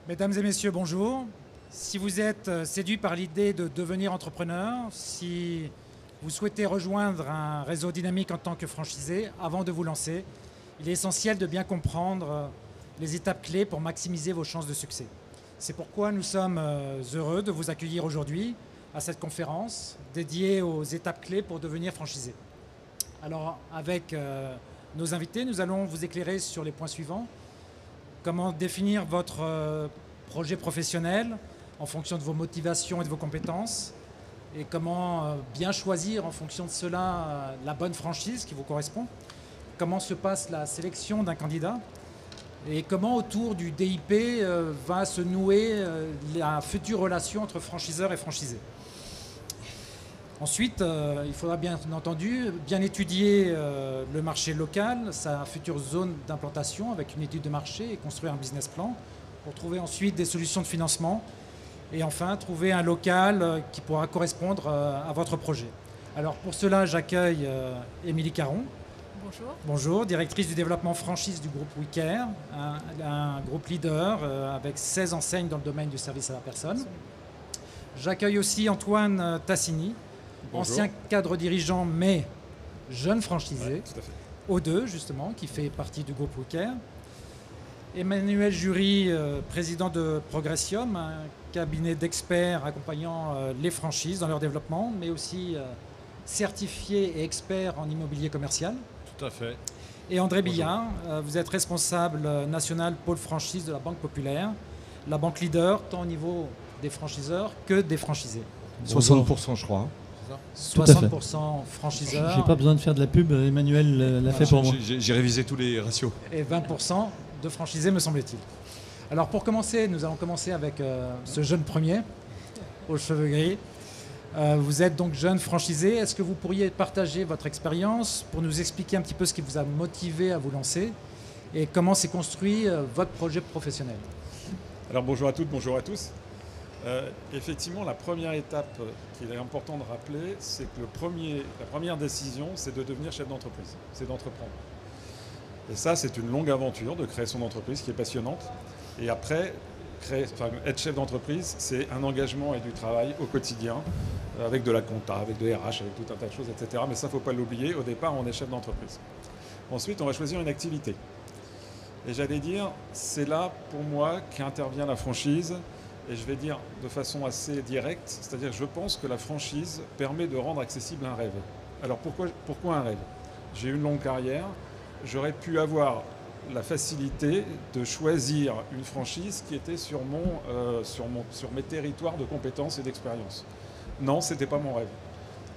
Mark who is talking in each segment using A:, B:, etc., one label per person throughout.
A: Mesdames et messieurs, bonjour. Si vous êtes séduit par l'idée de devenir entrepreneur, si vous souhaitez rejoindre un réseau dynamique en tant que franchisé, avant de vous lancer, il est essentiel de bien comprendre les étapes clés pour maximiser vos chances de succès. C'est pourquoi nous sommes heureux de vous accueillir aujourd'hui à cette conférence dédiée aux étapes clés pour devenir franchisé. Alors, avec nos invités, nous allons vous éclairer sur les points suivants. Comment définir votre projet professionnel en fonction de vos motivations et de vos compétences, et comment bien choisir en fonction de cela la bonne franchise qui vous correspond. Comment se passe la sélection d'un candidat et comment autour du DIP va se nouer la future relation entre franchiseur et franchisé. Ensuite, il faudra bien entendu bien étudier le marché local, sa future zone d'implantation avec une étude de marché et construire un business plan pour trouver ensuite des solutions de financement et enfin trouver un local qui pourra correspondre à votre projet. Alors pour cela, j'accueille Émilie Caron.
B: Bonjour.
A: Bonjour, directrice du développement franchise du groupe WeCare, un groupe leader avec 16 enseignes dans le domaine du service à la personne. J'accueille aussi Antoine Tassini. Bonjour. Ancien cadre dirigeant, mais jeune franchisé, O2 justement, qui fait partie du groupe WeCare. Emmanuel Jury, président de Progressium, un cabinet d'experts accompagnant les franchises dans leur développement, mais aussi certifié et expert en immobilier commercial.
C: Tout à fait.
A: Et André Billard, vous êtes responsable national pôle franchise de la Banque Populaire, la banque leader tant au niveau des franchiseurs que des franchisés.
D: 60% je crois.
A: 60% franchiseurs.
E: J'ai pas besoin de faire de la pub, Emmanuel l'a fait pour moi.
C: J'ai révisé tous les ratios.
A: Et 20% de franchisés, me semble-t-il. Alors pour commencer, nous allons commencer avec ce jeune premier, aux cheveux gris. Vous êtes donc jeune franchisé. Est-ce que vous pourriez partager votre expérience pour nous expliquer un petit peu ce qui vous a motivé à vous lancer et comment s'est construit votre projet professionnel?
C: Alors bonjour à toutes, bonjour à tous. Effectivement, la première étape qu'il est important de rappeler, c'est que la première décision, c'est de devenir chef d'entreprise, c'est d'entreprendre. Et ça, c'est une longue aventure de créer son entreprise qui est passionnante. Et après, être chef d'entreprise, c'est un engagement et du travail au quotidien, avec de la compta, avec de RH, avec tout un tas de choses, etc. Mais ça, il ne faut pas l'oublier, au départ, on est chef d'entreprise. Ensuite, on va choisir une activité. Et j'allais dire, c'est là, pour moi, qu'intervient la franchise. Et je vais dire de façon assez directe, c'est-à-dire que je pense que la franchise permet de rendre accessible un rêve. Alors pourquoi un rêve? J'ai eu une longue carrière, j'aurais pu avoir la facilité de choisir une franchise qui était sur mes territoires de compétences et d'expérience. Non, ce n'était pas mon rêve.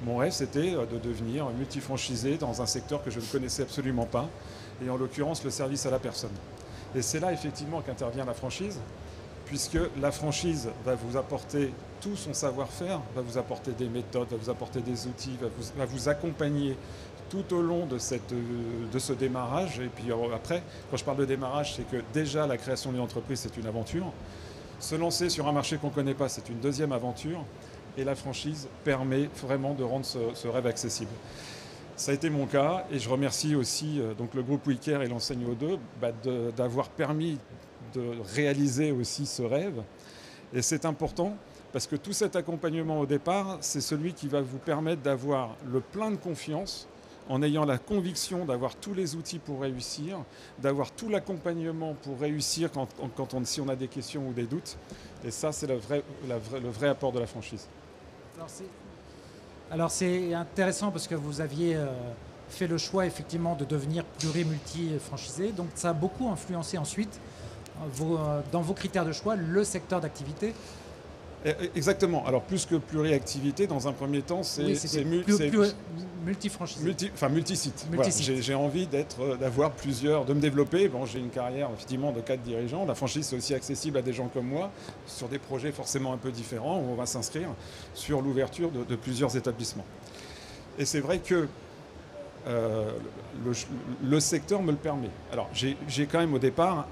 C: Mon rêve, c'était de devenir multifranchisé dans un secteur que je ne connaissais absolument pas, et en l'occurrence le service à la personne. Et c'est là effectivement qu'intervient la franchise, puisque la franchise va vous apporter tout son savoir-faire, va vous apporter des méthodes, va vous apporter des outils, va vous accompagner tout au long de ce démarrage. Et puis après, quand je parle de démarrage, c'est que déjà la création d'une entreprise, c'est une aventure. Se lancer sur un marché qu'on ne connaît pas, c'est une deuxième aventure. Et la franchise permet vraiment de rendre ce rêve accessible. Ça a été mon cas, et je remercie aussi donc le groupe WeCare et l'enseigne O2 d'avoir permis de réaliser aussi ce rêve. Et c'est important parce que tout cet accompagnement au départ, c'est celui qui va vous permettre d'avoir le plein de confiance en ayant la conviction d'avoir tous les outils pour réussir, d'avoir tout l'accompagnement pour réussir si on a des questions ou des doutes. Et ça, c'est le vrai apport de la franchise.
A: Alors c'est intéressant parce que vous aviez fait le choix effectivement de devenir pluri-multi-franchisé. Donc ça a beaucoup influencé ensuite dans vos critères de choix, le secteur d'activité.
C: Exactement. Alors plus que pluriactivité, dans un premier temps, c'est
A: multifranchisé.
C: Multisite. Voilà. J'ai envie d'avoir de me développer. Bon, j'ai une carrière effectivement de cadre dirigeant. La franchise, c'est aussi accessible à des gens comme moi, sur des projets forcément un peu différents, où on va s'inscrire sur l'ouverture de plusieurs établissements. Et c'est vrai que le secteur me le permet. Alors j'ai quand même au départ,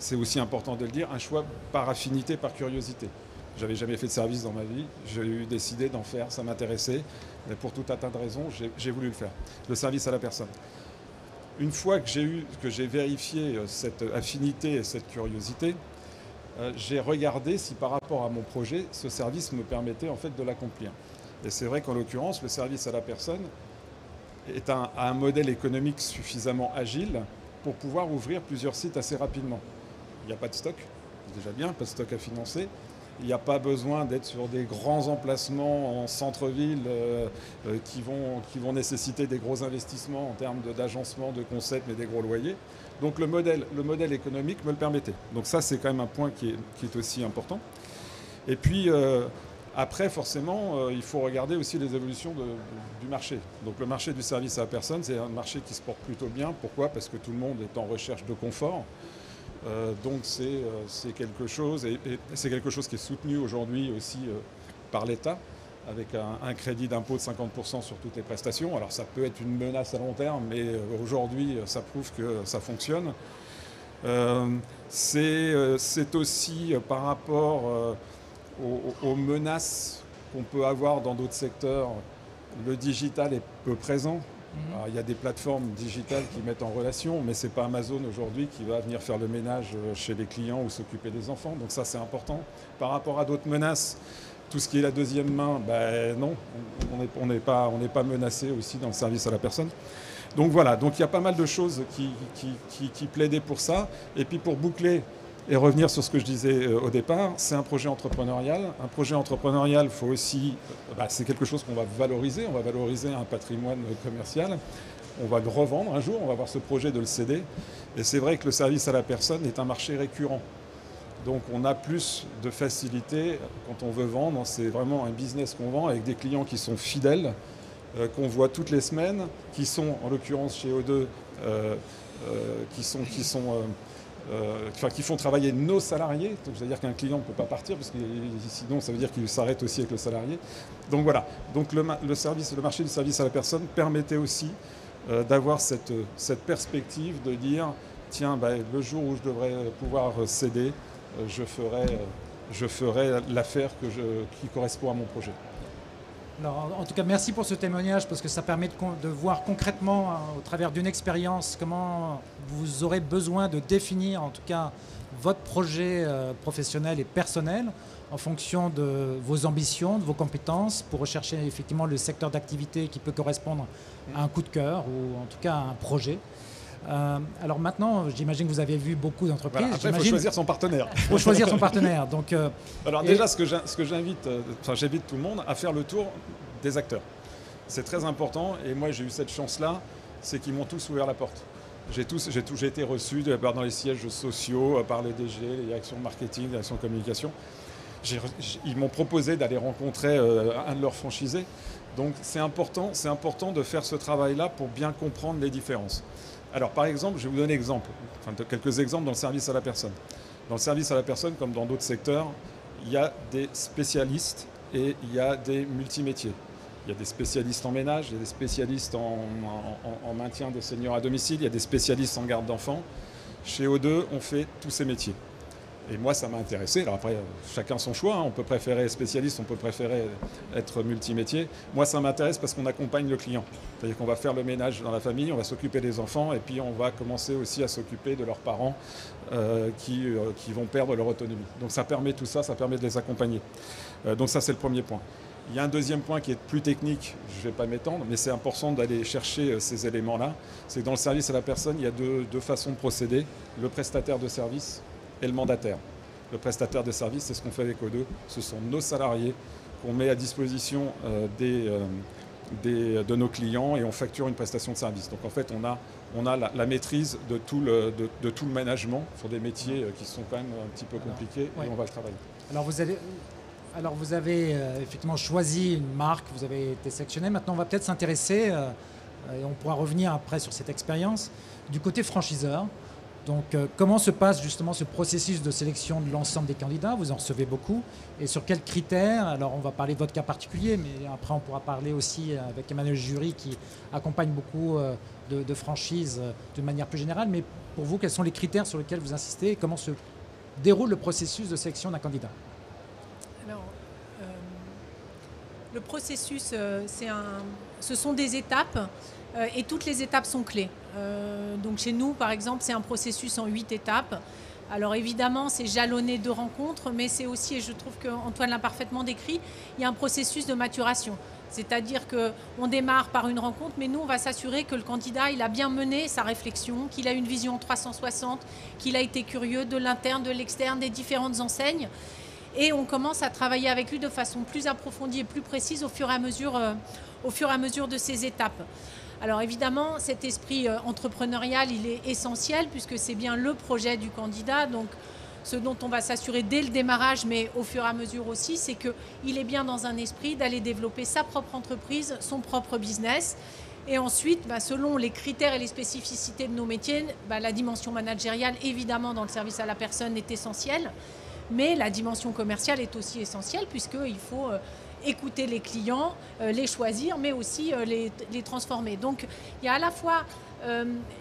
C: c'est aussi important de le dire, un choix par affinité, par curiosité. J'avais jamais fait de service dans ma vie, j'ai décidé d'en faire, ça m'intéressait, mais pour tout un tas de raisons, j'ai voulu le faire. Le service à la personne. Une fois que j'ai vérifié cette affinité et cette curiosité, j'ai regardé si par rapport à mon projet, ce service me permettait en fait de l'accomplir. Et c'est vrai qu'en l'occurrence, le service à la personne a un modèle économique suffisamment agile pour pouvoir ouvrir plusieurs sites assez rapidement. Il n'y a pas de stock, c'est déjà bien, pas de stock à financer. Il n'y a pas besoin d'être sur des grands emplacements en centre-ville qui vont nécessiter des gros investissements en termes d'agencement, de concept, mais des gros loyers. Donc le modèle économique me le permettait. Donc ça, c'est quand même un point qui est aussi important. Et puis, après, forcément, il faut regarder aussi les évolutions du marché. Donc le marché du service à la personne, c'est un marché qui se porte plutôt bien. Pourquoi ? Parce que tout le monde est en recherche de confort. Donc c'est quelque chose, et c'est quelque chose qui est soutenu aujourd'hui aussi par l'État, avec un crédit d'impôt de 50% sur toutes les prestations. Alors ça peut être une menace à long terme, mais aujourd'hui ça prouve que ça fonctionne. C'est aussi par rapport aux menaces qu'on peut avoir dans d'autres secteurs, le digital est peu présent. Alors, il y a des plateformes digitales qui mettent en relation, mais ce n'est pas Amazon aujourd'hui qui va venir faire le ménage chez les clients ou s'occuper des enfants. Donc ça, c'est important. Par rapport à d'autres menaces, tout ce qui est la deuxième main, non, on n'est pas menacé aussi dans le service à la personne. Donc voilà, donc il y a pas mal de choses qui plaidaient pour ça. Et puis pour boucler et revenir sur ce que je disais au départ, c'est un projet entrepreneurial. Un projet entrepreneurial, faut aussi, c'est quelque chose qu'on va valoriser. On va valoriser un patrimoine commercial. On va le revendre un jour, on va avoir ce projet de le céder. Et c'est vrai que le service à la personne est un marché récurrent. Donc on a plus de facilité quand on veut vendre. C'est vraiment un business qu'on vend avec des clients qui sont fidèles, qu'on voit toutes les semaines, qui sont en l'occurrence chez O2, qui font travailler nos salariés. C'est-à-dire qu'un client ne peut pas partir, parce que sinon ça veut dire qu'il s'arrête aussi avec le salarié. Donc voilà, donc le marché du service à la personne permettait aussi d'avoir cette perspective de dire, tiens, le jour où je devrais pouvoir céder, je ferai l'affaire qui correspond à mon projet.
A: Alors, en tout cas, merci pour ce témoignage, parce que ça permet de voir concrètement, au travers d'une expérience, comment vous aurez besoin de définir, en tout cas, votre projet professionnel et personnel en fonction de vos ambitions, de vos compétences, pour rechercher effectivement le secteur d'activité qui peut correspondre à un coup de cœur ou en tout cas à un projet. Alors maintenant, j'imagine que vous avez vu beaucoup d'entreprises.
C: Voilà, après, il faut choisir son partenaire.
A: Il faut choisir son partenaire. Donc,
C: alors déjà, ce que j'invite tout le monde à faire le tour des acteurs. C'est très important. Et moi, j'ai eu cette chance-là, c'est qu'ils m'ont tous ouvert la porte. J'ai été reçu dans les sièges sociaux par les DG, les directions marketing, les directions communication. Ils m'ont proposé d'aller rencontrer un de leurs franchisés. Donc c'est important de faire ce travail-là pour bien comprendre les différences. Alors par exemple, je vais vous donner quelques exemples dans le service à la personne. Dans le service à la personne, comme dans d'autres secteurs, il y a des spécialistes et il y a des multimétiers. Il y a des spécialistes en ménage, il y a des spécialistes en maintien des seniors à domicile, il y a des spécialistes en garde d'enfants. Chez O2, on fait tous ces métiers. Et moi, ça m'a intéressé. Alors après, chacun son choix. On peut préférer spécialiste, on peut préférer être multimétier. Moi, ça m'intéresse parce qu'on accompagne le client. C'est-à-dire qu'on va faire le ménage dans la famille, on va s'occuper des enfants et puis on va commencer aussi à s'occuper de leurs parents qui vont perdre leur autonomie. Donc ça permet tout ça, ça permet de les accompagner. Donc ça, c'est le premier point. Il y a un deuxième point qui est plus technique, je ne vais pas m'étendre, mais c'est important d'aller chercher ces éléments-là. C'est que dans le service à la personne, il y a deux façons de procéder. Le prestataire de service et le mandataire. Le prestataire de service, c'est ce qu'on fait avec O2. Ce sont nos salariés qu'on met à disposition de nos clients et on facture une prestation de service. Donc en fait, on a la maîtrise de tout le management sur des métiers qui sont quand même un petit peu compliqués et on va le travailler.
A: Alors vous avez effectivement choisi une marque, vous avez été sélectionné. Maintenant, on va peut-être s'intéresser, et on pourra revenir après sur cette expérience, du côté franchiseur. Donc, comment se passe justement ce processus de sélection de l'ensemble des candidats? Vous en recevez beaucoup. Et sur quels critères? Alors, on va parler de votre cas particulier, mais après, on pourra parler aussi avec Emmanuel Jury, qui accompagne beaucoup de franchises de manière plus générale. Mais pour vous, quels sont les critères sur lesquels vous insistez et comment se déroule le processus de sélection d'un candidat?
B: Alors, le processus, ce sont des étapes. Et toutes les étapes sont clés. Donc chez nous, par exemple, c'est un processus en 8 étapes. Alors évidemment, c'est jalonné de rencontres, mais c'est aussi, et je trouve qu'Antoine l'a parfaitement décrit, il y a un processus de maturation. C'est-à-dire qu'on démarre par une rencontre, mais nous, on va s'assurer que le candidat, il a bien mené sa réflexion, qu'il a une vision 360, qu'il a été curieux de l'interne, de l'externe, des différentes enseignes. Et on commence à travailler avec lui de façon plus approfondie et plus précise au fur et à mesure de ces étapes. Alors évidemment, cet esprit entrepreneurial, il est essentiel puisque c'est bien le projet du candidat. Donc ce dont on va s'assurer dès le démarrage, mais au fur et à mesure aussi, c'est qu'il est bien dans un esprit d'aller développer sa propre entreprise, son propre business. Et ensuite, selon les critères et les spécificités de nos métiers, la dimension managériale, évidemment, dans le service à la personne est essentielle. Mais la dimension commerciale est aussi essentielle puisqu'il faut écouter les clients, les choisir, mais aussi les transformer. Donc il y a à la fois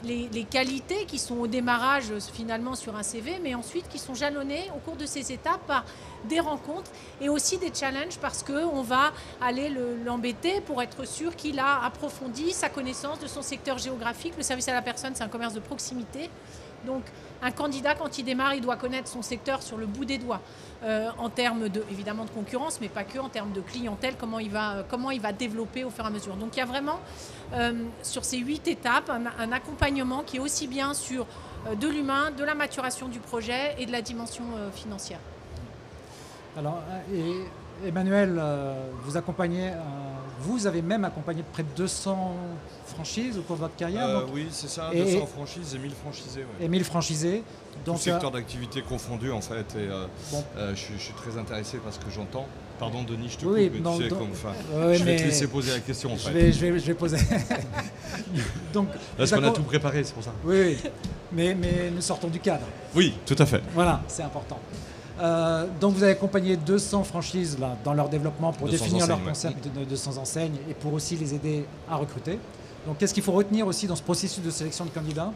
B: les qualités qui sont au démarrage finalement sur un CV, mais ensuite qui sont jalonnées au cours de ces étapes par des rencontres et aussi des challenges parce qu'on va aller l'embêter pour être sûr qu'il a approfondi sa connaissance de son secteur géographique. Le service à la personne, c'est un commerce de proximité. Donc un candidat, quand il démarre, il doit connaître son secteur sur le bout des doigts, en termes évidemment de concurrence, mais pas que, en termes de clientèle, comment il va développer au fur et à mesure. Donc il y a vraiment, sur ces 8 étapes, un accompagnement qui est aussi bien sur de l'humain, de la maturation du projet et de la dimension financière.
A: Alors, Emmanuel, vous accompagnez, vous avez même accompagné près de 200 franchises au cours de votre carrière.
D: Oui, c'est ça, 200 franchises et 1000 franchisés. Ouais.
A: Et 1000 franchisés.
D: Donc, tout secteur d'activité confondu en fait. Et je suis très intéressé parce que j'entends. Pardon Denis, je te coupe, mais tu sais comme je vais te laisser poser la question en fait.
A: Je vais poser. Donc,
D: parce qu'on a tout préparé, c'est pour ça.
A: Oui, mais nous sortons du cadre.
D: Oui, tout à fait.
A: Voilà, c'est important. Donc vous avez accompagné 200 franchises là, dans leur développement pour définir leur concept de 200 enseignes et pour aussi les aider à recruter. Donc qu'est-ce qu'il faut retenir aussi dans ce processus de sélection de candidats ?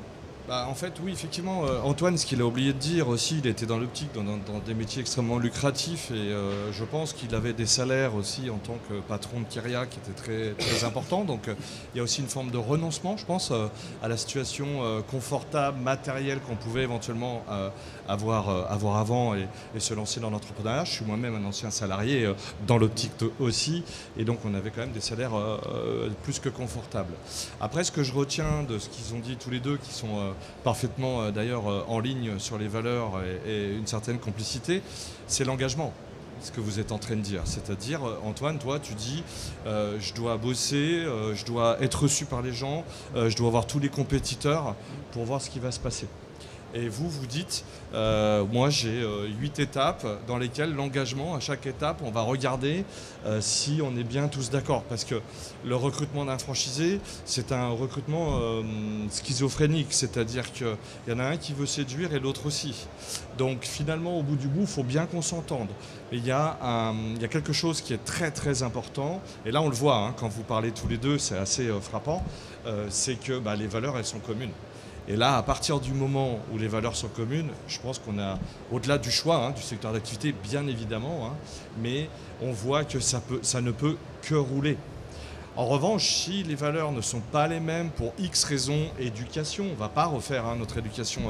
D: En fait, oui, effectivement, Antoine, ce qu'il a oublié de dire aussi, il était dans l'optique, dans des métiers extrêmement lucratifs et je pense qu'il avait des salaires aussi en tant que patron de Kyria qui étaient très, très importants. Donc il y a aussi une forme de renoncement, je pense, à la situation confortable, matérielle qu'on pouvait éventuellement avoir avant et se lancer dans l'entrepreneuriat. Je suis moi-même un ancien salarié dans l'optique aussi et donc on avait quand même des salaires plus que confortables. Après, ce que je retiens de ce qu'ils ont dit tous les deux, qui sont parfaitement d'ailleurs en ligne sur les valeurs et une certaine complicité, c'est l'engagement, ce que vous êtes en train de dire. C'est-à-dire, Antoine, toi, tu dis je dois bosser, je dois être reçu par les gens, je dois avoir tous les compétiteurs pour voir ce qui va se passer. Et vous dites, moi j'ai 8 étapes dans lesquelles l'engagement, à chaque étape, on va regarder si on est bien tous d'accord. Parce que le recrutement d'un franchisé, c'est un recrutement schizophrénique. C'est-à-dire qu'il y en a un qui veut séduire et l'autre aussi. Donc finalement, au bout du bout, il faut bien qu'on s'entende. Mais il y a quelque chose qui est très très important. Et là, on le voit, quand vous parlez tous les deux, c'est assez frappant. C'est que les valeurs, elles sont communes. Et là, à partir du moment où les valeurs sont communes, je pense qu'on a, au-delà du choix du secteur d'activité, bien évidemment, mais on voit que ça ne peut que rouler. En revanche, si les valeurs ne sont pas les mêmes pour X raisons, éducation, on ne va pas refaire notre éducation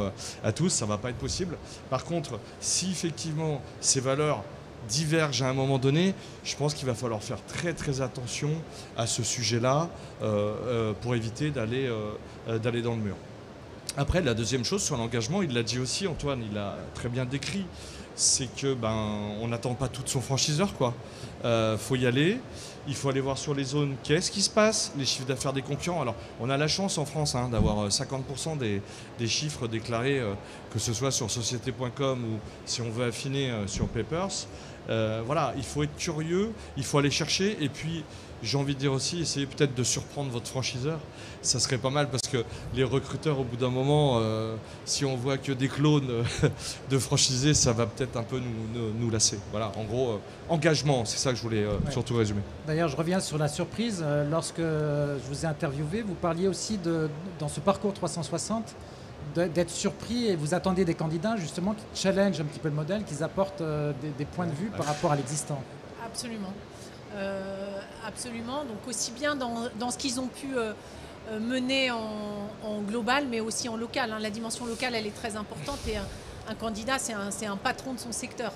D: à tous, ça ne va pas être possible. Par contre, si effectivement ces valeurs divergent à un moment donné, je pense qu'il va falloir faire très très attention à ce sujet-là pour éviter d'aller dans le mur. Après, la deuxième chose sur l'engagement, il l'a dit aussi, Antoine, il l'a très bien décrit, c'est que on n'attend pas tout de son franchiseur, quoi. Faut y aller, il faut aller voir sur les zones qu'est-ce qui se passe, les chiffres d'affaires des concurrents. Alors, on a la chance en France d'avoir 50% des chiffres déclarés, que ce soit sur société.com ou si on veut affiner sur Papers. Voilà, il faut être curieux, il faut aller chercher et puis j'ai envie de dire aussi, essayez peut-être de surprendre votre franchiseur. Ça serait pas mal parce que les recruteurs, au bout d'un moment, si on voit que des clones de franchisés, ça va peut-être un peu nous lasser. Voilà, en gros, engagement, c'est ça que je voulais surtout résumer.
A: D'ailleurs, je reviens sur la surprise. Lorsque je vous ai interviewé, vous parliez aussi dans ce parcours 360 d'être surpris et vous attendiez des candidats justement qui challengent un petit peu le modèle, qui apportent des points de vue par rapport à l'existant.
B: Absolument. Absolument. Donc aussi bien dans ce qu'ils ont pu mener en global, mais aussi en local. La dimension locale, elle est très importante. Et un candidat, c'est un patron de son secteur.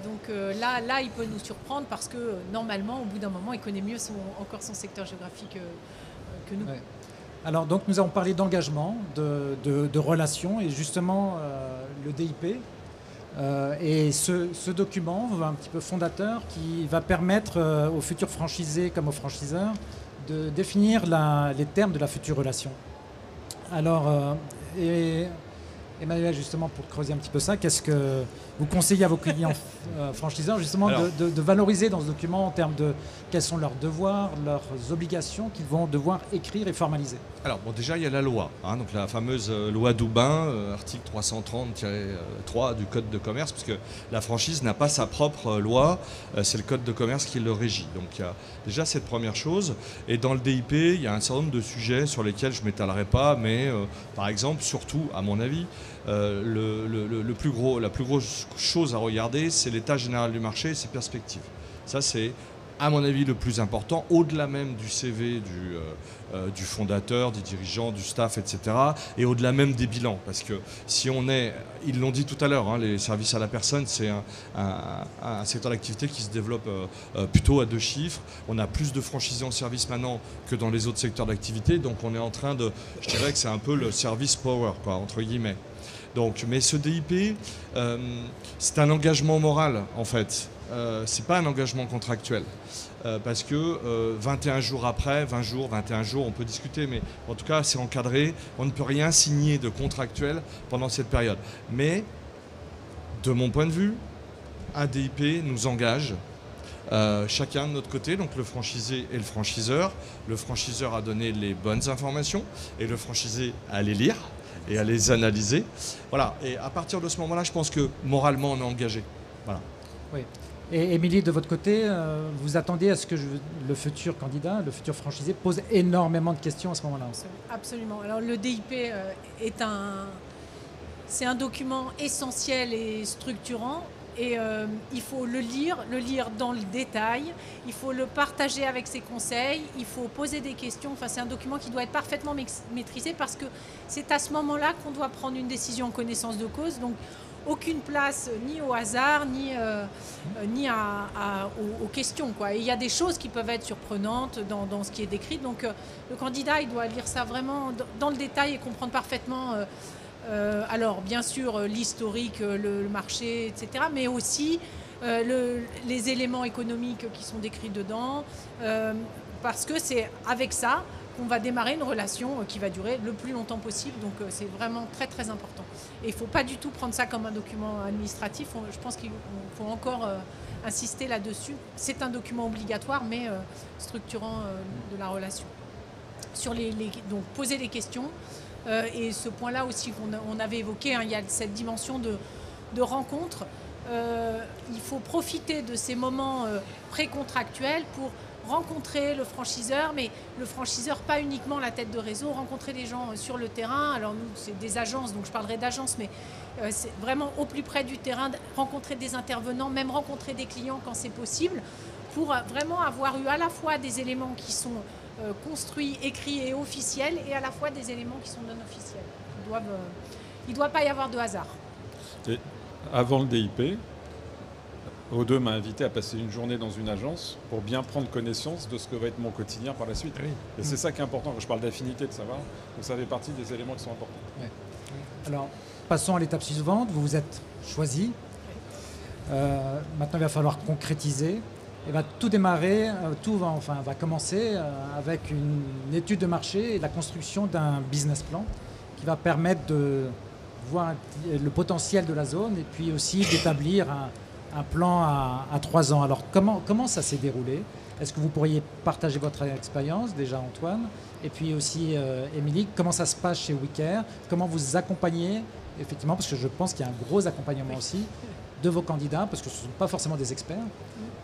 B: Donc là, il peut nous surprendre parce que normalement, au bout d'un moment, il connaît mieux encore son secteur géographique que nous.
A: Ouais. Alors, donc, nous avons parlé d'engagement, de relations, et justement, le DIP et ce document un petit peu fondateur qui va permettre aux futurs franchisés comme aux franchiseurs de définir les termes de la future relation. Alors, Emmanuel, justement, pour creuser un petit peu ça, qu'est-ce que vous conseillez à vos clients franchiseurs, justement, de valoriser dans ce document en termes de quels sont leurs devoirs, leurs obligations qu'ils vont devoir écrire et formaliser?
D: Alors, bon, déjà, il y a la loi, donc la fameuse loi Doubin, article 330-3 du Code de commerce, parce que la franchise n'a pas sa propre loi, c'est le Code de commerce qui le régit. Donc, il y a déjà cette première chose. Et dans le DIP, il y a un certain nombre de sujets sur lesquels je ne m'étalerai pas, mais par exemple, surtout, à mon avis, la plus grosse chose à regarder, c'est l'état général du marché et ses perspectives. Ça, c'est, à mon avis, le plus important, au-delà même du CV du fondateur, des dirigeants, du staff, etc. Et au-delà même des bilans. Parce que si on est, ils l'ont dit tout à l'heure, les services à la personne, c'est un secteur d'activité qui se développe plutôt à 2 chiffres. On a plus de franchisés en service maintenant que dans les autres secteurs d'activité. Donc on est en train de, je dirais que c'est un peu le service power, quoi, entre guillemets. Donc, mais ce DIP, c'est un engagement moral, en fait. Ce n'est pas un engagement contractuel. Parce que 21 jours après, 20 jours, 21 jours, on peut discuter, mais en tout cas, c'est encadré. On ne peut rien signer de contractuel pendant cette période. Mais, de mon point de vue, un DIP nous engage, chacun de notre côté, donc le franchisé et le franchiseur. Le franchiseur a donné les bonnes informations et le franchisé a les lire et à les analyser. Voilà. Et à partir de ce moment-là, je pense que moralement, on est engagé. Voilà.
A: Oui. Et Émilie, de votre côté, vous attendez à ce que le futur candidat, le futur franchisé, pose énormément de questions à ce moment-là?
B: Absolument. Alors le DIP c'est un document essentiel et structurant. Et il faut le lire dans le détail, il faut le partager avec ses conseils, il faut poser des questions. Enfin, c'est un document qui doit être parfaitement maîtrisé parce que c'est à ce moment-là qu'on doit prendre une décision en connaissance de cause. Donc, aucune place ni au hasard, ni aux questions, quoi. Et il y a des choses qui peuvent être surprenantes dans ce qui est décrit. Donc, le candidat, il doit lire ça vraiment dans le détail et comprendre parfaitement... alors bien sûr l'historique, le marché, etc. Mais aussi les éléments économiques qui sont décrits dedans, parce que c'est avec ça qu'on va démarrer une relation qui va durer le plus longtemps possible. Donc c'est vraiment très très important. Et il ne faut pas du tout prendre ça comme un document administratif. Je pense qu'il faut encore insister là-dessus. C'est un document obligatoire, mais structurant de la relation. Donc poser des questions. Et ce point-là aussi qu'on avait évoqué, il y a cette dimension de rencontre. Il faut profiter de ces moments pré-contractuels pour rencontrer le franchiseur, mais le franchiseur, pas uniquement la tête de réseau, rencontrer des gens sur le terrain. Alors nous, c'est des agences, donc je parlerai d'agences, mais c'est vraiment au plus près du terrain, rencontrer des intervenants, même rencontrer des clients quand c'est possible, pour vraiment avoir eu à la fois des éléments qui sont construits, écrits et officiels, et à la fois des éléments qui sont non officiels. Il ne doit pas y avoir de hasard.
C: Et avant le DIP, O2 m'a invité à passer une journée dans une agence pour bien prendre connaissance de ce que va être mon quotidien par la suite. Oui. Et c'est ça qui est important. Quand je parle d'affinité, de savoir, donc ça fait partie des éléments qui sont importants.
A: Ouais. Alors, passons à l'étape suivante. Vous vous êtes choisi. Maintenant, il va falloir concrétiser. Et va tout démarrer, va commencer avec une étude de marché et la construction d'un business plan qui va permettre de voir le potentiel de la zone et puis aussi d'établir un plan à 3 ans. Alors comment ça s'est déroulé? Est-ce que vous pourriez partager votre expérience déjà, Antoine? Et puis aussi Émilie, comment ça se passe chez WeCare? Comment vous accompagnez, effectivement, parce que je pense qu'il y a un gros accompagnement aussi de vos candidats, parce que ce ne sont pas forcément des experts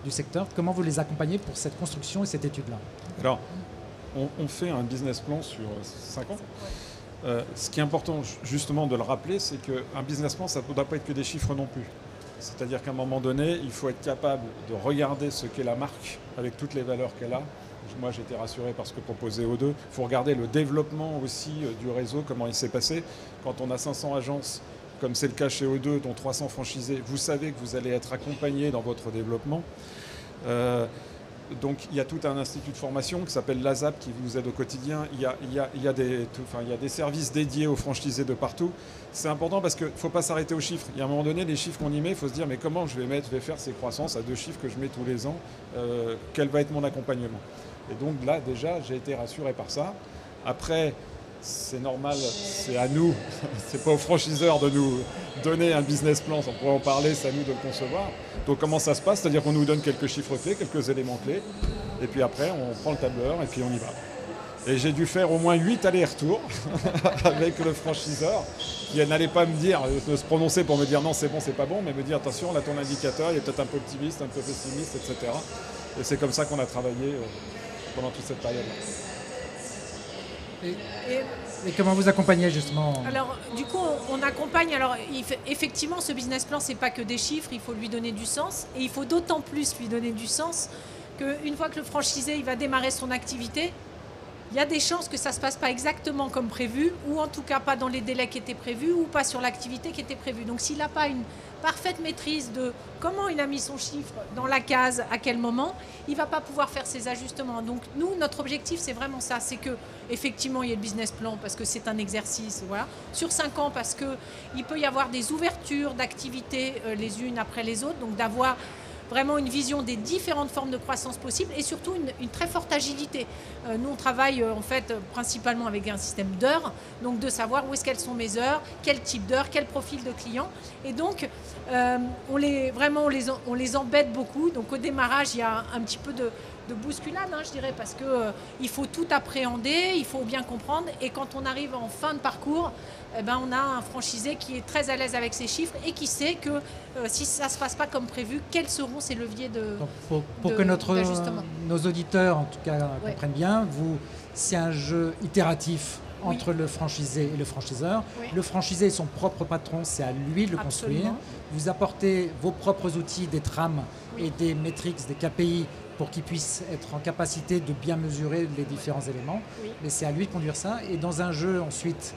A: du secteur. Comment vous les accompagnez pour cette construction et cette étude-là?
C: Alors, on fait un business plan sur 5 ans. Ce qui est important justement de le rappeler, c'est qu'un business plan, ça ne doit pas être que des chiffres non plus. C'est-à-dire qu'à un moment donné, il faut être capable de regarder ce qu'est la marque avec toutes les valeurs qu'elle a. Moi, j'étais rassuré par ce que proposait O2. Il faut regarder le développement aussi du réseau, comment il s'est passé. Quand on a 500 agences, comme c'est le cas chez O2, dont 300 franchisés, vous savez que vous allez être accompagné dans votre développement. Donc il y a tout un institut de formation qui s'appelle l'ASAP qui vous aide au quotidien. Il y a des services dédiés aux franchisés de partout. C'est important parce qu'il ne faut pas s'arrêter aux chiffres. Il y a un moment donné, les chiffres qu'on y met, il faut se dire mais comment je vais faire ces croissances à 2 chiffres que je mets tous les ans, quel va être mon accompagnement. Et donc là déjà j'ai été rassuré par ça. Après, c'est normal, c'est à nous, c'est pas aux franchiseurs de nous donner un business plan, on pourrait en parler, c'est à nous de le concevoir. Donc comment ça se passe? C'est-à-dire qu'on nous donne quelques chiffres clés, quelques éléments clés, et puis après on prend le tableur et puis on y va. Et j'ai dû faire au moins 8 allers-retours avec le franchiseur, qui n'allait pas me dire, de se prononcer pour me dire non c'est bon, c'est pas bon, mais me dire attention, là ton indicateur, il est peut-être un peu optimiste, un peu pessimiste, etc. Et c'est comme ça qu'on a travaillé pendant toute cette période-là.
A: Et comment vous accompagnez justement?
B: Alors, du coup, on accompagne. Alors, effectivement, ce business plan, c'est pas que des chiffres. Il faut lui donner du sens, et il faut d'autant plus lui donner du sens qu'une fois que le franchisé il va démarrer son activité, il y a des chances que ça ne se passe pas exactement comme prévu, ou en tout cas pas dans les délais qui étaient prévus, ou pas sur l'activité qui était prévue. Donc, s'il n'a pas une parfaite maîtrise de comment il a mis son chiffre dans la case, à quel moment, il ne va pas pouvoir faire ses ajustements. Donc nous, notre objectif, c'est vraiment ça, c'est que effectivement, il y ait le business plan parce que c'est un exercice, voilà. Sur 5 ans, parce qu'il peut y avoir des ouvertures d'activités les unes après les autres, donc d'avoir vraiment une vision des différentes formes de croissance possibles et surtout une très forte agilité. Nous, on travaille en fait principalement avec un système d'heures, donc de savoir où est-ce qu'elles sont mes heures, quel type d'heures, quel profil de clients. Et donc, on les embête beaucoup. Donc au démarrage, il y a un petit peu de bousculade, je dirais, parce qu'il faut tout appréhender, il faut bien comprendre. Et quand on arrive en fin de parcours, on a un franchisé qui est très à l'aise avec ses chiffres et qui sait que si ça ne se passe pas comme prévu, quels seront ses leviers d'ajustement.
A: Nos auditeurs, en tout cas, comprennent bien, c'est un jeu itératif entre le franchisé et le franchiseur. Oui. Le franchisé est son propre patron, c'est à lui de le construire. Vous apportez vos propres outils, des trames et des métriques, des KPI, pour qu'il puisse être en capacité de bien mesurer les différents éléments. Oui. Mais c'est à lui de conduire ça. Et dans un jeu ensuite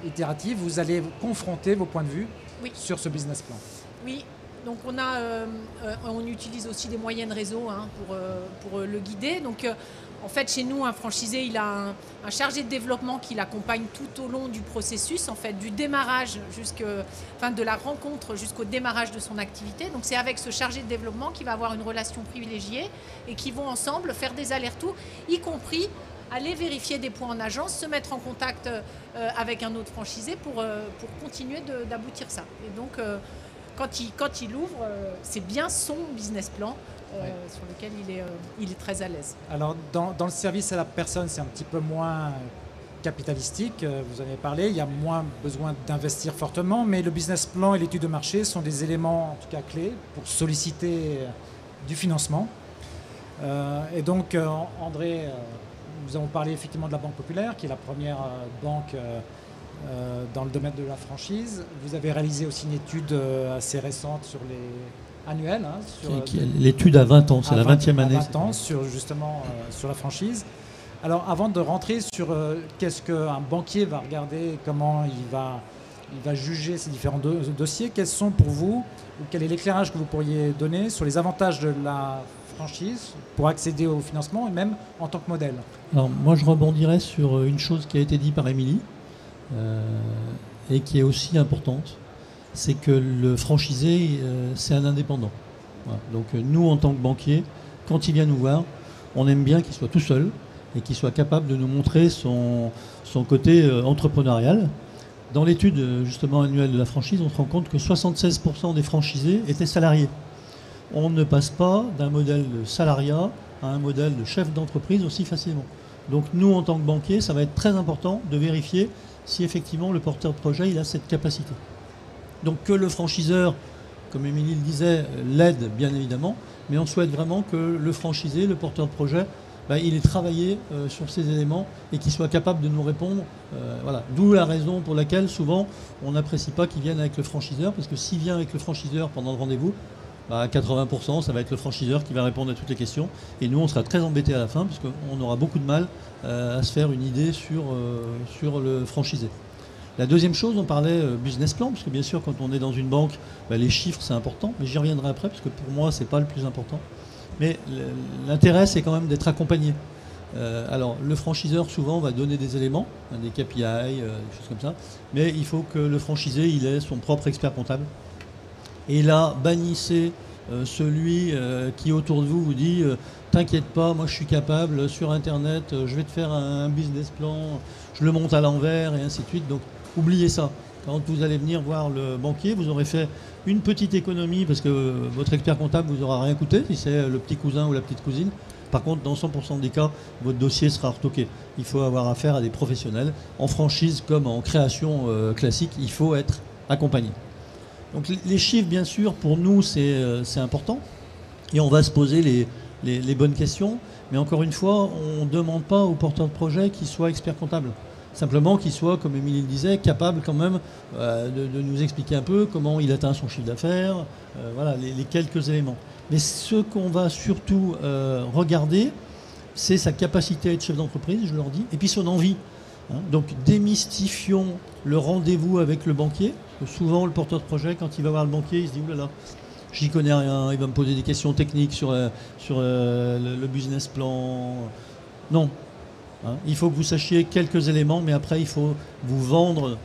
A: itératif, vous allez confronter vos points de vue sur ce business plan.
B: Oui. Donc on utilise aussi des moyennes réseaux pour le guider. Donc en fait chez nous un franchisé il a un chargé de développement qui l'accompagne tout au long du processus, en fait du démarrage de la rencontre jusqu'au démarrage de son activité. Donc c'est avec ce chargé de développement qu'il va avoir une relation privilégiée et qui vont ensemble faire des allers-retours, y compris aller vérifier des points en agence, se mettre en contact avec un autre franchisé pour continuer d'aboutir ça. Et donc quand il ouvre, c'est bien son business plan sur lequel il est très à l'aise.
A: Alors, dans le service à la personne, c'est un petit peu moins capitalistique, vous en avez parlé, il y a moins besoin d'investir fortement, mais le business plan et l'étude de marché sont des éléments, en tout cas clés, pour solliciter du financement. Et donc, André, nous avons parlé effectivement de la Banque Populaire, qui est la première banque dans le domaine de la franchise. Vous avez réalisé aussi une étude assez récente sur les annuels.
E: L'étude à 20 ans, c'est la 20e année.
A: 20 ans sur la franchise. Alors avant de rentrer sur qu'est-ce qu'un banquier va regarder, comment il va juger ces différents dossiers, quels sont pour vous, ou quel est l'éclairage que vous pourriez donner sur les avantages de la franchise pour accéder au financement et même en tant que modèle?
E: Alors moi je rebondirais sur une chose qui a été dite par Émilie et qui est aussi importante, c'est que le franchisé c'est un indépendant. Voilà. Donc nous en tant que banquier, quand il vient nous voir, on aime bien qu'il soit tout seul et qu'il soit capable de nous montrer son côté entrepreneurial. Dans l'étude justement annuelle de la franchise, on se rend compte que 76% des franchisés étaient salariés. On ne passe pas d'un modèle de salariat à un modèle de chef d'entreprise aussi facilement. Donc nous, en tant que banquier, ça va être très important de vérifier si effectivement le porteur de projet il a cette capacité. Donc que le franchiseur, comme Émilie le disait, l'aide bien évidemment, mais on souhaite vraiment que le franchisé, le porteur de projet, il ait travaillé sur ces éléments et qu'il soit capable de nous répondre. Voilà. D'où la raison pour laquelle souvent on n'apprécie pas qu'il vienne avec le franchiseur, parce que s'il vient avec le franchiseur pendant le rendez-vous, à 80%, ça va être le franchiseur qui va répondre à toutes les questions. Et nous, on sera très embêtés à la fin, parce qu'on aura beaucoup de mal à se faire une idée sur le franchisé. La deuxième chose, on parlait business plan, parce que bien sûr, quand on est dans une banque, les chiffres, c'est important, mais j'y reviendrai après, parce que pour moi, ce n'est pas le plus important. Mais l'intérêt, c'est quand même d'être accompagné. Alors, le franchiseur, souvent, va donner des éléments, des KPI, des choses comme ça, mais il faut que le franchisé, il ait son propre expert comptable. Et là, bannissez celui qui, autour de vous, vous dit t'inquiète pas, moi je suis capable, sur Internet, je vais te faire un business plan, je le monte à l'envers, et ainsi de suite. Donc, oubliez ça. Quand vous allez venir voir le banquier, vous aurez fait une petite économie parce que votre expert comptable vous aura rien coûté, si c'est le petit cousin ou la petite cousine. Par contre, dans 100% des cas, votre dossier sera retoqué. Il faut avoir affaire à des professionnels. En franchise comme en création classique, il faut être accompagné. Donc les chiffres, bien sûr, pour nous, c'est important. Et on va se poser les bonnes questions. Mais encore une fois, on ne demande pas au porteur de projet qu'il soit expert comptable. Simplement qu'il soit, comme Émilie le disait, capable quand même de nous expliquer un peu comment il atteint son chiffre d'affaires, voilà, les quelques éléments. Mais ce qu'on va surtout regarder, c'est sa capacité à être chef d'entreprise, je leur dis, et puis son envie. Donc démystifions le rendez-vous avec le banquier. Souvent, le porteur de projet, quand il va voir le banquier, il se dit « oulala, j'y connais rien, il va me poser des questions techniques sur le business plan. » Non. Il faut que vous sachiez quelques éléments, mais après, il faut vous vendre.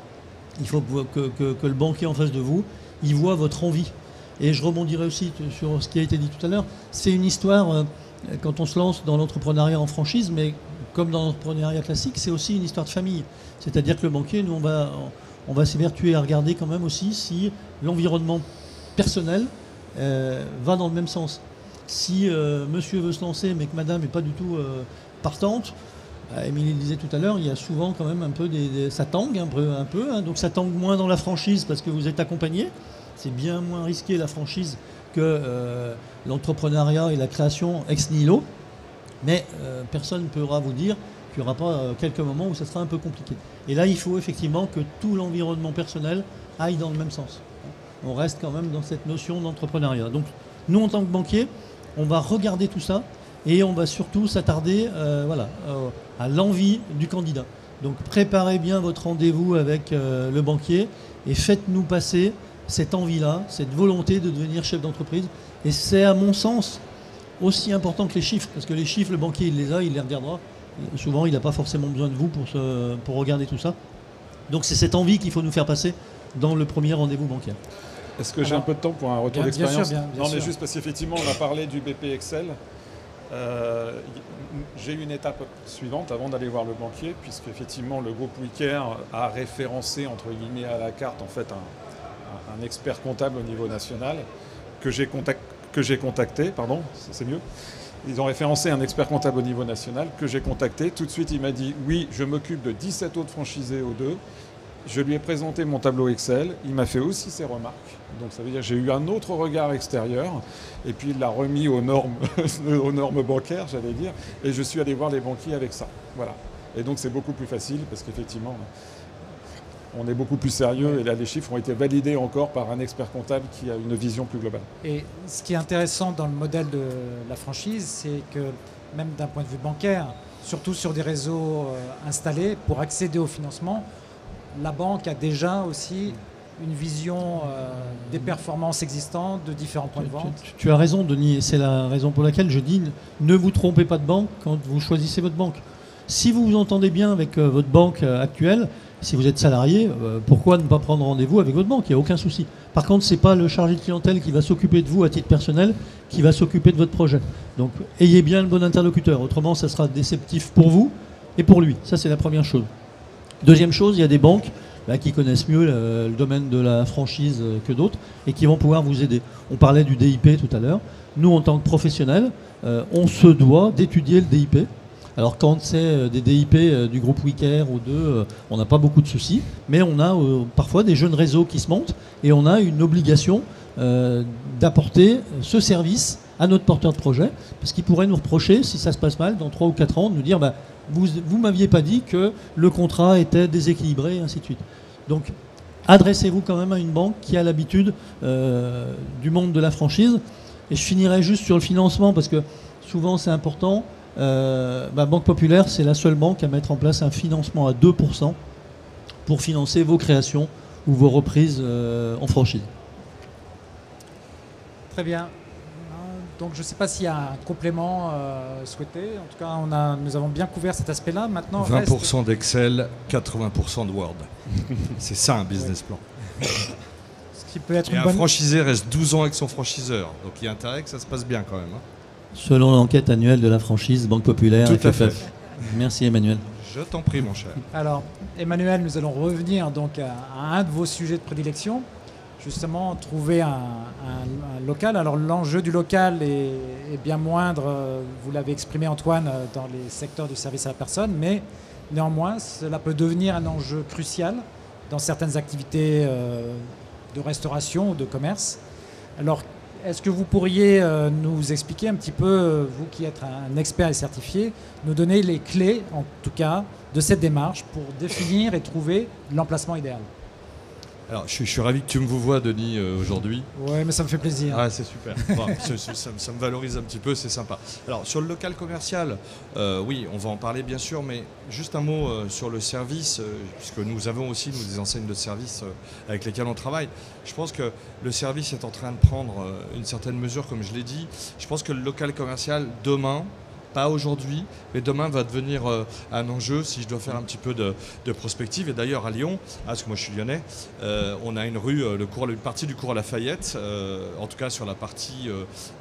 E: Il faut que le banquier en face de vous, il voit votre envie. Et je rebondirai aussi sur ce qui a été dit tout à l'heure. C'est une histoire, quand on se lance dans l'entrepreneuriat en franchise, mais comme dans l'entrepreneuriat classique, c'est aussi une histoire de famille. C'est-à-dire que le banquier, nous, on va s'évertuer à regarder quand même aussi si l'environnement personnel va dans le même sens. Si monsieur veut se lancer, mais que madame n'est pas du tout partante, Émilie le disait tout à l'heure, il y a souvent quand même un peu ça tangue un peu, hein, donc ça tangue moins dans la franchise parce que vous êtes accompagné. C'est bien moins risqué la franchise que l'entrepreneuriat et la création ex nihilo. Mais personne ne pourra vous dire qu'il n'y aura pas quelques moments où ça sera un peu compliqué. Et là, il faut effectivement que tout l'environnement personnel aille dans le même sens. On reste quand même dans cette notion d'entrepreneuriat. Donc nous, en tant que banquier, on va regarder tout ça et on va surtout s'attarder à l'envie du candidat. Donc préparez bien votre rendez-vous avec le banquier et faites-nous passer cette envie-là, cette volonté de devenir chef d'entreprise. Et c'est à mon sens aussi important que les chiffres, parce que les chiffres, le banquier, il les a, il les regardera. Souvent, il n'a pas forcément besoin de vous pour regarder tout ça. Donc c'est cette envie qu'il faut nous faire passer dans le premier rendez-vous bancaire.
C: Est-ce que j'ai un peu de temps pour un retour d'expérience?
A: Bien
C: Non,
A: sûr.
C: mais juste parce qu'effectivement, on a parlé du BP Excel. J'ai eu une étape suivante avant d'aller voir le banquier, puisque effectivement le groupe WeCare a référencé entre guillemets à la carte en fait un expert comptable au niveau national que j'ai contacté, pardon, c'est mieux. Ils ont référencé un expert comptable au niveau national que j'ai contacté. Tout de suite, il m'a dit oui, je m'occupe de 17 autres franchisés aux deux. Je lui ai présenté mon tableau Excel. Il m'a fait aussi ses remarques. Donc ça veut dire que j'ai eu un autre regard extérieur. Et puis il l'a remis aux normes, aux normes bancaires, j'allais dire. Et je suis allé voir les banquiers avec ça. Voilà. Et donc c'est beaucoup plus facile parce qu'effectivement, on est beaucoup plus sérieux. Et là, les chiffres ont été validés encore par un expert comptable qui a une vision plus globale.
A: Et ce qui est intéressant dans le modèle de la franchise, c'est que même d'un point de vue bancaire, surtout sur des réseaux installés, pour accéder au financement, la banque a déjà aussi une vision des performances existantes de différents points de vente.
E: Tu as raison, Denis, et c'est la raison pour laquelle je dis ne vous trompez pas de banque quand vous choisissez votre banque. Si vous vous entendez bien avec votre banque actuelle, si vous êtes salarié, pourquoi ne pas prendre rendez-vous avec votre banque? Il n'y a aucun souci. Par contre, ce n'est pas le chargé de clientèle qui va s'occuper de vous à titre personnel, qui va s'occuper de votre projet. Donc, ayez bien le bon interlocuteur. Autrement, ça sera déceptif pour vous et pour lui. Ça, c'est la première chose. Deuxième chose, il y a des banques qui connaissent mieux le domaine de la franchise que d'autres et qui vont pouvoir vous aider. On parlait du DIP tout à l'heure. Nous, en tant que professionnels, on se doit d'étudier le DIP. Alors quand c'est des DIP du groupe WeCare ou d'eux, on n'a pas beaucoup de soucis, mais on a parfois des jeunes réseaux qui se montent et on a une obligation d'apporter ce service à notre porteur de projet, parce qu'il pourrait nous reprocher, si ça se passe mal, dans 3 ou 4 ans, de nous dire vous ne m'aviez pas dit que le contrat était déséquilibré, et ainsi de suite. Donc adressez-vous quand même à une banque qui a l'habitude du monde de la franchise. Et je finirai juste sur le financement, parce que souvent c'est important. Banque Populaire, c'est la seule banque à mettre en place un financement à 2% pour financer vos créations ou vos reprises en franchise.
A: Très bien. Donc je ne sais pas s'il y a un complément souhaité. En tout cas, nous avons bien couvert cet aspect-là. Maintenant,
D: 20% d'Excel, 80% de Word. C'est ça un business plan.
A: Ce qui peut être
D: Et
A: une
D: un
A: bonne...
D: franchisé reste 12 ans avec son franchiseur. Donc il y a intérêt que ça se passe bien quand même.
E: Selon l'enquête annuelle de la franchise Banque Populaire.
D: Tout à fait.
E: Merci Emmanuel.
D: Je t'en prie mon cher.
A: Alors, Emmanuel, nous allons revenir donc à un de vos sujets de prédilection. Justement, trouver un local. Alors l'enjeu du local est bien moindre, vous l'avez exprimé Antoine, dans les secteurs du service à la personne, mais néanmoins, cela peut devenir un enjeu crucial dans certaines activités de restauration ou de commerce. Alors, est-ce que vous pourriez nous expliquer un petit peu, vous qui êtes un expert et certifié, nous donner les clés, en tout cas, de cette démarche pour définir et trouver l'emplacement idéal?
D: Alors, je suis ravi que tu me vois, Denis, aujourd'hui.
A: Oui, mais ça me fait plaisir.
D: Ah, c'est super. Bon, ça me valorise un petit peu, c'est sympa. Alors, sur le local commercial, oui, on va en parler bien sûr, mais juste un mot sur le service, puisque nous avons aussi des enseignes de service avec lesquelles on travaille. Je pense que le service est en train de prendre une certaine mesure, comme je l'ai dit. Je pense que le local commercial, demain, pas aujourd'hui, mais demain va devenir un enjeu si je dois faire un petit peu de prospective. Et d'ailleurs à Lyon, parce que moi je suis lyonnais, on a une rue, une partie du cours Lafayette, en tout cas sur la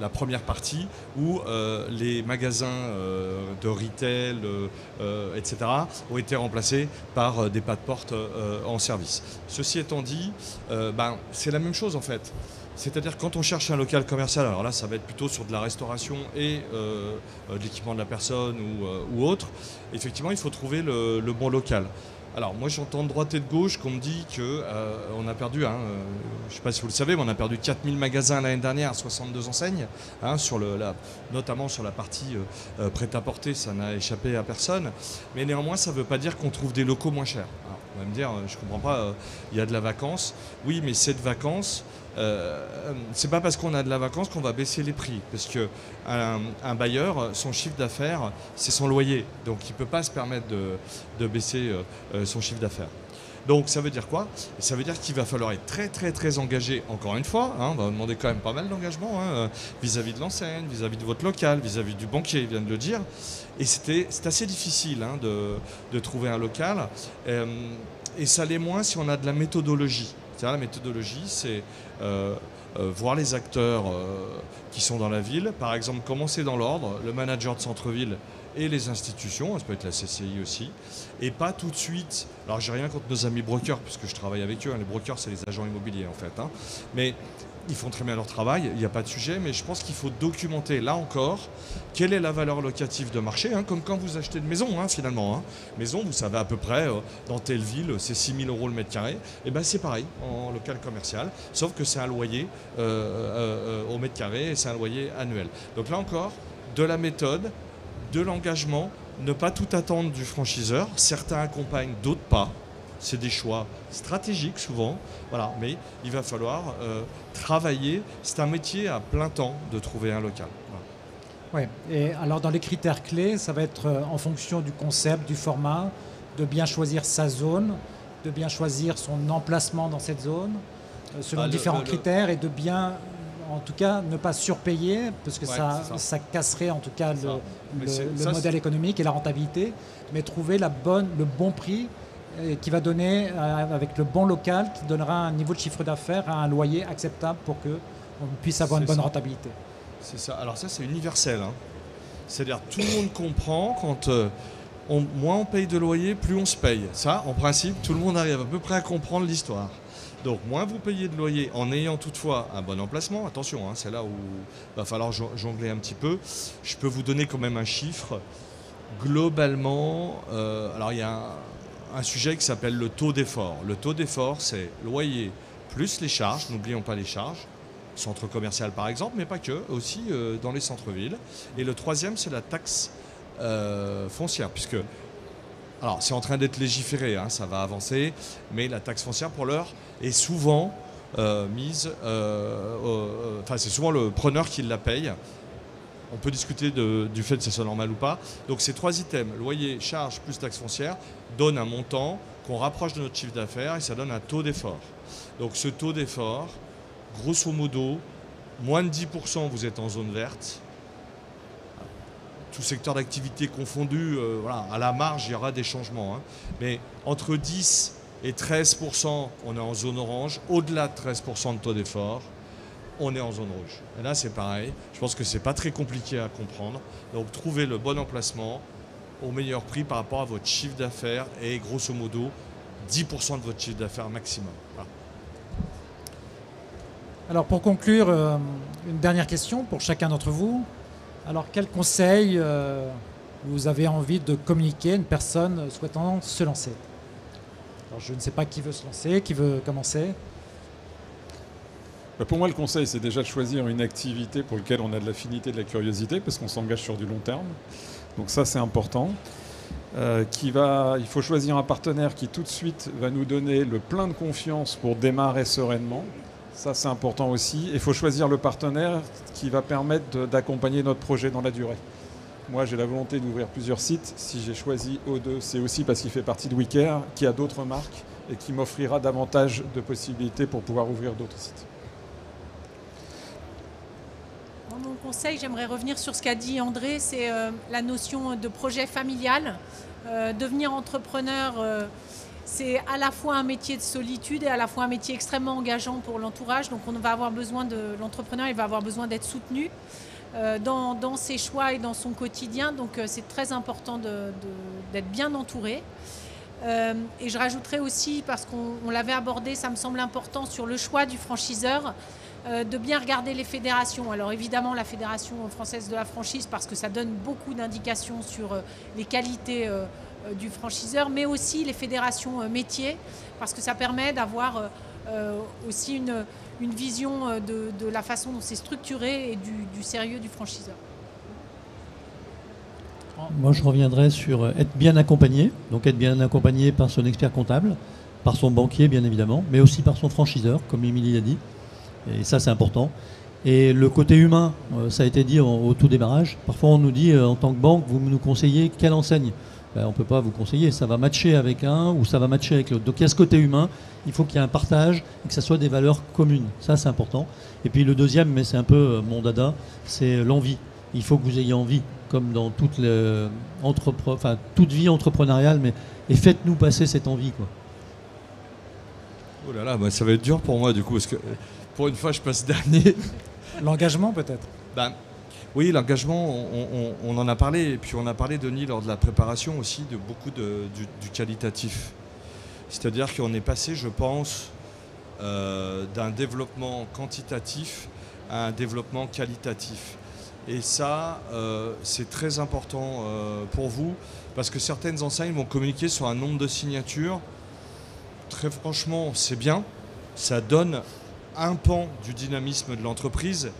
D: première partie, où les magasins de retail, etc., ont été remplacés par des pas de porte en service. Ceci étant dit, c'est la même chose en fait. C'est-à-dire quand on cherche un local commercial, alors là ça va être plutôt sur de la restauration et de l'équipement de la personne ou autre, effectivement il faut trouver le bon local. Alors moi j'entends de droite et de gauche qu'on me dit qu'on a perdu, je ne sais pas si vous le savez, mais on a perdu 4000 magasins l'année dernière, 62 enseignes, notamment sur la partie prêt-à-porter, ça n'a échappé à personne. Mais néanmoins ça ne veut pas dire qu'on trouve des locaux moins chers. Alors, on va me dire, je ne comprends pas, il y a de la vacance. Oui, mais cette vacance, c'est pas parce qu'on a de la vacance qu'on va baisser les prix, parce que un bailleur, son chiffre d'affaires, c'est son loyer, donc il peut pas se permettre de baisser son chiffre d'affaires. Donc ça veut dire quoi? Ça veut dire qu'il va falloir être très très très engagé, encore une fois, on va demander quand même pas mal d'engagement vis-à-vis de l'enseigne, vis-à-vis de votre local, vis-à-vis du banquier, il vient de le dire, et c'est assez difficile de trouver un local, et ça l'est moins si on a de la méthodologie. La méthodologie, c'est voir les acteurs qui sont dans la ville. Par exemple, commencer dans l'ordre, le manager de centre-ville et les institutions, ça peut être la CCI aussi, et pas tout de suite. Alors, j'ai rien contre nos amis brokers, puisque je travaille avec eux. Les brokers, c'est les agents immobiliers, en fait. Mais ils font très bien leur travail, il n'y a pas de sujet, mais je pense qu'il faut documenter, là encore, quelle est la valeur locative de marché, comme quand vous achetez une maison, finalement. Maison, vous savez à peu près, dans telle ville, c'est 6 000 € le mètre carré. Et bien c'est pareil en local commercial, sauf que c'est un loyer au mètre carré et c'est un loyer annuel. Donc là encore, de la méthode, de l'engagement, ne pas tout attendre du franchiseur. Certains accompagnent, d'autres pas. C'est des choix stratégiques souvent, voilà. Mais il va falloir travailler. C'est un métier à plein temps de trouver un local.
A: Voilà. Oui, et alors dans les critères clés, ça va être en fonction du concept, du format, de bien choisir sa zone, de bien choisir son emplacement dans cette zone, selon différents critères, et de bien, en tout cas, ne pas surpayer, parce que ça casserait en tout cas le modèle économique et la rentabilité, mais trouver le bon prix qui va donner, avec le bon local, qui donnera un niveau de chiffre d'affaires à un loyer acceptable pour qu'on puisse avoir une bonne rentabilité.
D: C'est ça. Alors ça, c'est universel. C'est-à-dire tout le monde comprend quand moins on paye de loyer, plus on se paye. Ça, en principe, tout le monde arrive à peu près à comprendre l'histoire. Donc moins vous payez de loyer en ayant toutefois un bon emplacement, attention, c'est là où il va falloir jongler un petit peu. Je peux vous donner quand même un chiffre. Globalement, alors il y a un sujet qui s'appelle le taux d'effort. Le taux d'effort, c'est loyer plus les charges, n'oublions pas les charges, centre commercial par exemple, mais pas que, aussi dans les centres-villes. Et le troisième, c'est la taxe foncière, puisque, alors c'est en train d'être légiféré, ça va avancer, mais la taxe foncière pour l'heure est souvent mise, c'est souvent le preneur qui la paye. On peut discuter du fait que ça soit normal ou pas. Donc ces trois items, loyer, charge plus taxe foncière, donnent un montant qu'on rapproche de notre chiffre d'affaires et ça donne un taux d'effort. Donc ce taux d'effort, grosso modo, moins de 10%, vous êtes en zone verte. Tout secteur d'activité confondu, voilà, à la marge, il y aura des changements. Hein. Mais entre 10 et 13%, on est en zone orange. Au-delà de 13% de taux d'effort, on est en zone rouge. Et là, c'est pareil. Je pense que ce n'est pas très compliqué à comprendre. Donc, trouvez le bon emplacement au meilleur prix par rapport à votre chiffre d'affaires et grosso modo, 10% de votre chiffre d'affaires maximum. Voilà.
A: Alors pour conclure, une dernière question pour chacun d'entre vous. Alors quel conseil vous avez envie de communiquer à une personne souhaitant se lancer? Alors, je ne sais pas qui veut se lancer, qui veut commencer.
C: Pour moi, le conseil, c'est déjà de choisir une activité pour laquelle on a de l'affinité, de la curiosité, parce qu'on s'engage sur du long terme. Donc ça, c'est important. Il faut choisir un partenaire qui tout de suite va nous donner le plein de confiance pour démarrer sereinement. Ça, c'est important aussi. Il faut choisir le partenaire qui va permettre d'accompagner notre projet dans la durée. Moi, j'ai la volonté d'ouvrir plusieurs sites. Si j'ai choisi O2, c'est aussi parce qu'il fait partie de WeCare, qui a d'autres marques et qui m'offrira davantage de possibilités pour pouvoir ouvrir d'autres sites.
B: Mon conseil, j'aimerais revenir sur ce qu'a dit André, c'est la notion de projet familial. Devenir entrepreneur, c'est à la fois un métier de solitude et à la fois un métier extrêmement engageant pour l'entourage. Donc l'entrepreneur, il va avoir besoin d'être soutenu dans ses choix et dans son quotidien. Donc c'est très important d'être bien entouré. Et je rajouterais aussi, parce qu'on l'avait abordé, ça me semble important, sur le choix du franchiseur, de bien regarder les fédérations. Alors évidemment la Fédération française de la franchise, parce que ça donne beaucoup d'indications sur les qualités du franchiseur, mais aussi les fédérations métiers, parce que ça permet d'avoir aussi une vision de la façon dont c'est structuré et du sérieux du franchiseur.
E: Moi, je reviendrai sur être bien accompagné, donc être bien accompagné par son expert comptable, par son banquier bien évidemment, mais aussi par son franchiseur, comme Émilie l'a dit, et ça c'est important. Et le côté humain, ça a été dit au tout démarrage, parfois on nous dit en tant que banque, vous nous conseillez quelle enseigne? On ne peut pas vous conseiller, ça va matcher avec un ou ça va matcher avec l'autre. Donc il y a ce côté humain, il faut qu'il y ait un partage et que ça soit des valeurs communes, ça c'est important. Et puis le deuxième, mais c'est un peu mon dada, c'est l'envie. Il faut que vous ayez envie, comme dans toute vie entrepreneuriale, et faites-nous passer cette envie, quoi.
D: Oh là là, ça va être dur pour moi du coup, parce que pour une fois je passe dernier.
A: L'engagement peut-être?
D: Oui, l'engagement, on en a parlé, et puis on a parlé, Denis, lors de la préparation aussi, de beaucoup du qualitatif. C'est-à-dire qu'on est passé, je pense, d'un développement quantitatif à un développement qualitatif. Et ça, c'est très important pour vous, parce que certaines enseignes vont communiquer sur un nombre de signatures. Très franchement, c'est bien, ça donne un pan du dynamisme de l'entreprise,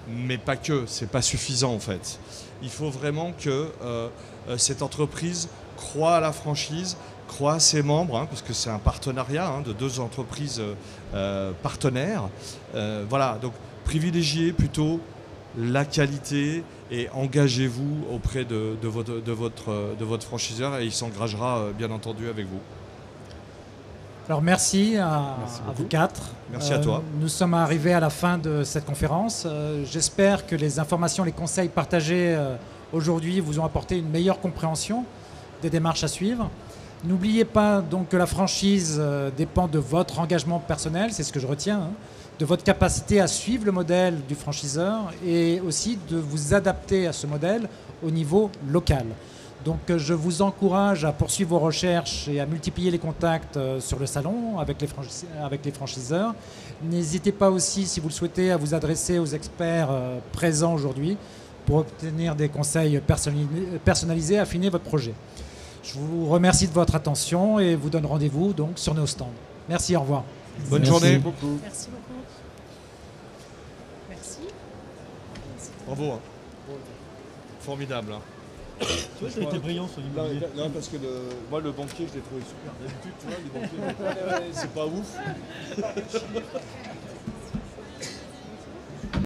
D: mais pas que, c'est pas suffisant en fait. Il faut vraiment que cette entreprise croit à la franchise, croit à ses membres, parce que c'est un partenariat de deux entreprises partenaires. Voilà, donc privilégiez plutôt la qualité et engagez-vous auprès de votre franchiseur et il s'engagera bien entendu avec vous.
A: Alors merci à vous quatre.
D: Merci à toi.
A: Nous sommes arrivés à la fin de cette conférence. J'espère que les informations, les conseils partagés aujourd'hui vous ont apporté une meilleure compréhension des démarches à suivre. N'oubliez pas donc que la franchise dépend de votre engagement personnel, c'est ce que je retiens, de votre capacité à suivre le modèle du franchiseur et aussi de vous adapter à ce modèle au niveau local. Donc je vous encourage à poursuivre vos recherches et à multiplier les contacts sur le salon avec les franchiseurs. N'hésitez pas aussi, si vous le souhaitez, à vous adresser aux experts présents aujourd'hui pour obtenir des conseils personnalisés, affiner votre projet. Je vous remercie de votre attention et vous donne rendez-vous donc sur nos stands. Merci, au revoir.
D: Bonne
E: Merci.
D: journée.
B: Merci beaucoup. Merci.
D: Bravo. Formidable.
E: Tu vois, ça a été brillant sur l'immobilier.
D: Non, parce que moi, le banquier, je l'ai trouvé super. D'habitude, tu vois, les banquiers, c'est pas ouf.